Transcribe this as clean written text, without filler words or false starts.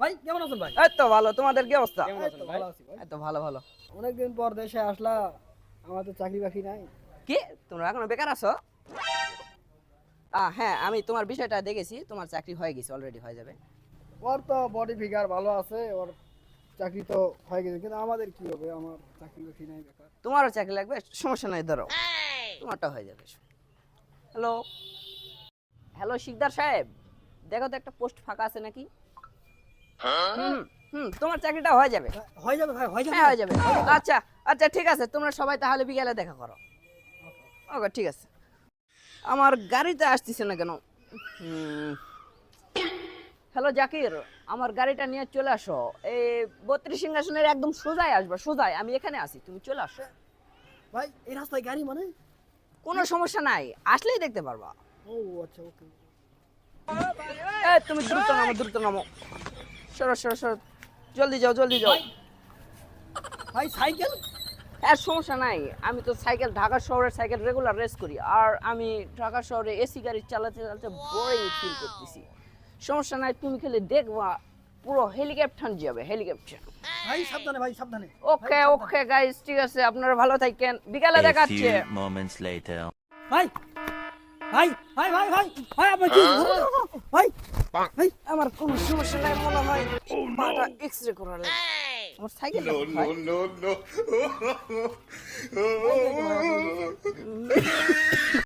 ভাই কেমন আছেন ভাই? এই তো ভালো, তোমাদের কি অবস্থা? এই তো ভালো আছি ভাই। এই তো ভালো ভালো। অনেকদিন পর দেশে আসলা, আমার তো চাকরি বাকরি নাই। কি তোমরা এখনো বেকার আছো? হ্যাঁ, আমি তোমার বিষয়টা দেখেছি, তোমার চাকরি হয়ে গেছে, অলরেডি হয়ে যাবে। ওর তো বডি ফিগার ভালো আছে, ওর চাকরি তো হয়ে গেছে, কিন্তু আমাদের কি হবে? আমার চাকরি বাকরি নাই, বেকার। তোমারও চাকরি লাগবে, সমস্যা নাই, ধরো তোমারটা হয়ে যাবে। হ্যালো হ্যালো শিকদার সাহেব, দেখো তো একটা পোস্ট ফাঁকা আছে নাকি? হুম হুম, তোমার চাকরিটা হয়ে যাবে। হয়ে যাবে ভাই, হয়ে যাবে। হ্যাঁ, হয়ে যাবে। আচ্ছা আচ্ছা, ঠিক আছে, তোমরা সবাই তাহলে বিকেলে দেখা করো। ওকে, ঠিক আছে। আমার গাড়িতে আসতেছে না কেন? হ্যালো জাকির, আমার গাড়িটা নিয়ে চলে আসো। এই 32 সিংহাসনের একদম সোজাই আসবা, সোজাই, আমি এখানে আছি, তুমি চলে আসো। ভাই এই রাস্তায় গাড়ি মানে? কোনো সমস্যা নাই, আসলেই দেখতে পারবা। ও আচ্ছা, ওকে। তুমি দ্রুত নামো, দ্রুত নামো। সরো সরো সরো, জলদি যাও, জলদি যাও। ভাই সাইকেল? আর সমস্যা নাই, আমি তো সাইকেল, ঢাকা শহরের সাইকেল রেগুলার রেস করি, আর আমি ঢাকা শহরে এসি গাড়ি চালাতে চালাতে বোরিং ফিল করতেছি। সমস্যা নাই, তুমি খালি দেখবা পুরো হেলিকপ্টার যাবে, হেলিকপ্টার। ভাই সাবধানে, ভাই সাবধানে। ওকে ওকে গাইস, ঠিক আছে, আপনারা ভালো থাকেন, বিকালে A দেখাচ্ছে। few moments later. ভাই ভাই ভাই ভাই ভাই ভাই আপনার কি? ভাই ভাই আমার কোনো সমস্যা নাই মনে হয়, মাথা এক্সরে করা লাগে। আমার সাইকেল ভাই,